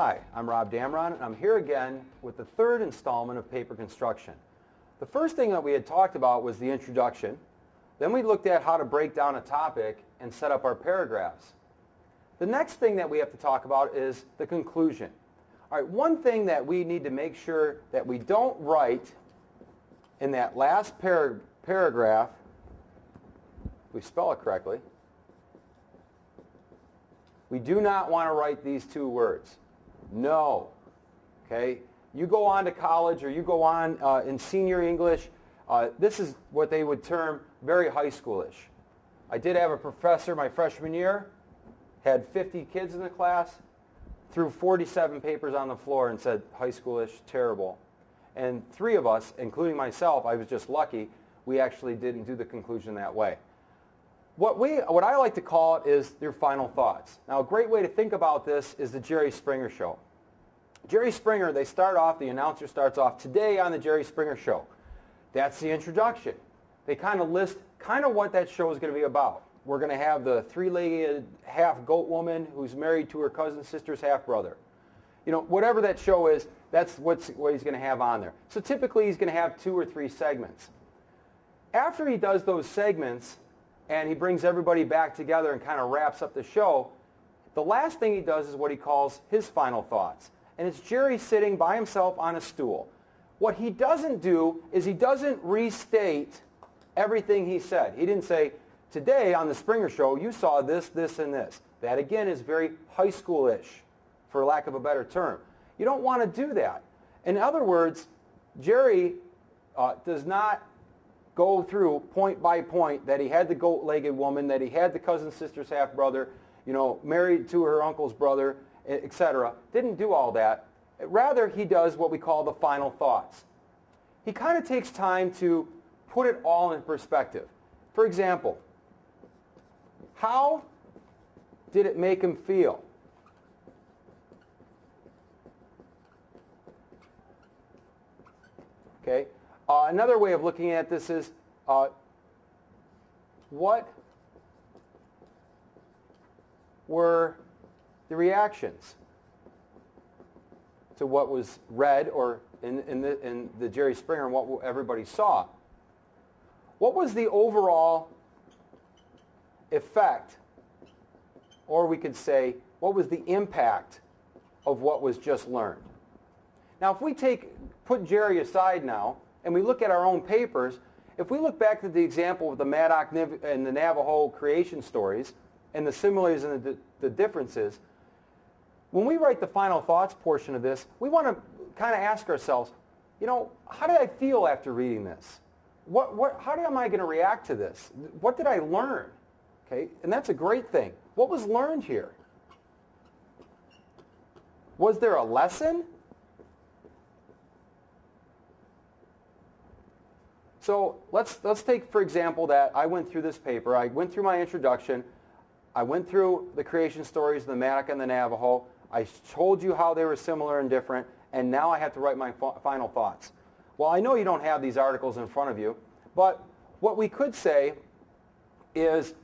Hi, I'm Rob Damron, and I'm here again with the third installment of Paper Construction. The first thing that we had talked about was the introduction. Then we looked at how to break down a topic and set up our paragraphs. The next thing that we have to talk about is the conclusion. All right, one thing that we need to make sure that we don't write in that last paragraph, if we spell it correctly, we do not want to write these two words. No. Okay? You go on to college or you go on in senior English, this is what they would term very high schoolish. I did have a professor my freshman year, had 50 kids in the class, threw 47 papers on the floor and said, high schoolish, terrible. And three of us, including myself, I was just lucky, we actually didn't do the conclusion that way. What I like to call it is your final thoughts. Now, a great way to think about this is the Jerry Springer Show. Jerry Springer, the announcer starts off, today on the Jerry Springer Show. That's the introduction. They kind of list what that show is going to be about. We're going to have the three-legged half-goat woman who's married to her cousin sister's half-brother. You know, whatever that show is, that's what he's going to have on there. So typically he's going to have 2 or 3 segments. After he does those segments and he brings everybody back together and kind of wraps up the show, the last thing he does is what he calls his final thoughts. And it's Jerry sitting by himself on a stool. What he doesn't do is he doesn't restate everything he said. He didn't say, today on the Springer Show, you saw this, this, and this. That, again, is very high school-ish, for lack of a better term. You don't want to do that. In other words, Jerry does not go through point by point that he had the goat-legged woman, that he had the cousin sister's half-brother, married to her uncle's brother, etc. Didn't do all that. Rather, he does what we call the final thoughts. He kind of takes time to put it all in perspective. For example, how did it make him feel? Okay. Another way of looking at this is what were the reactions to what was read or in the Jerry Springer and what everybody saw? What was the overall effect, or we could say, what was the impact of what was just learned? Now, if we put Jerry aside now, and we look at our own papers, if we look back to the example of the Maddock and the Navajo creation stories, and the similarities and the differences, when we write the final thoughts portion of this, we want to kind of ask ourselves, how did I feel after reading this? How am I going to react to this? What did I learn? Okay, and that's a great thing. What was learned here? Was there a lesson? So let's take, for example, that I went through this paper. I went through my introduction. I went through the creation stories of the Maddock and the Navajo. I told you how they were similar and different, and now I have to write my final thoughts. Well, I know you don't have these articles in front of you, but what we could say is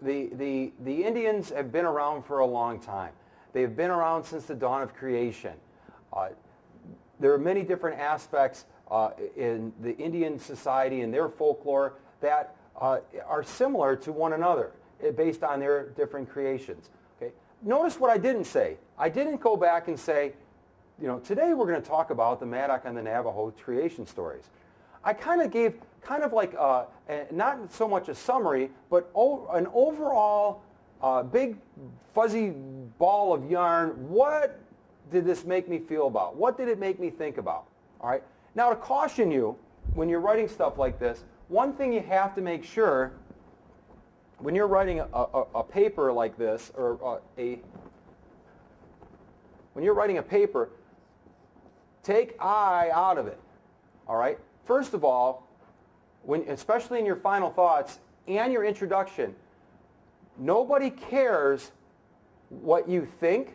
the Indians have been around for a long time. They've been around since the dawn of creation. There are many different aspects in the Indian society and their folklore that are similar to one another based on their different creations. Okay? Notice what I didn't say. I didn't go back and say, today we're going to talk about the Maddock and the Navajo creation stories. I kind of gave not so much a summary, but an overall big fuzzy ball of yarn. What did this make me feel about? What did it make me think about? All right. Now, to caution you, when you're writing stuff like this, one thing you have to make sure when you're writing a paper like this, or when you're writing a paper, take I out of it. All right. First of all, especially in your final thoughts and your introduction, nobody cares what you think,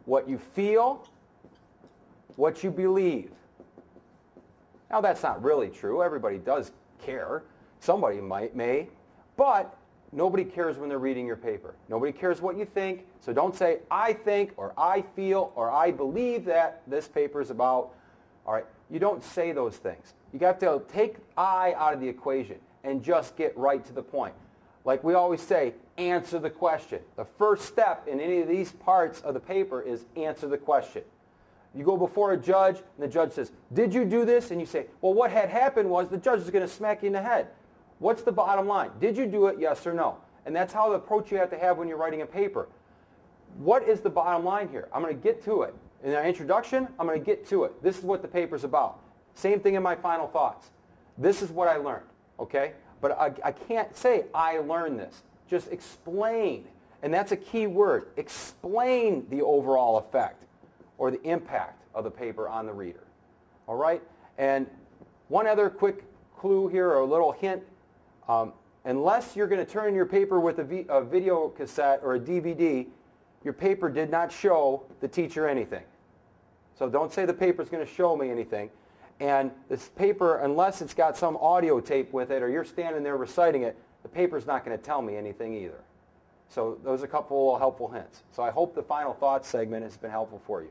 what you feel, what you believe. Now, that's not really true. Everybody does care. Somebody may. But nobody cares when they're reading your paper. Nobody cares what you think, so don't say, I think, or I feel, or I believe that this paper is about. All right, you don't say those things. You got to take I out of the equation and just get right to the point. Like we always say, answer the question. The first step in any of these parts of the paper is answer the question. You go before a judge, and the judge says, did you do this? And you say, well, what had happened was the judge is going to smack you in the head. What's the bottom line? Did you do it, yes or no? And that's how the approach you have to have when you're writing a paper. What is the bottom line here? I'm going to get to it. In our introduction, I'm going to get to it. This is what the paper's about. Same thing in my final thoughts. This is what I learned, okay? But I can't say I learned this. Just explain. And that's a key word. Explain the overall effect or the impact of the paper on the reader. All right? And one other quick clue here or a little hint. Unless you're going to turn your paper with a video cassette or a DVD, your paper did not show the teacher anything. So don't say the paper's going to show me anything. And this paper, unless it's got some audio tape with it or you're standing there reciting it, the paper's not going to tell me anything either. So those are a couple of helpful hints. So I hope the final thoughts segment has been helpful for you.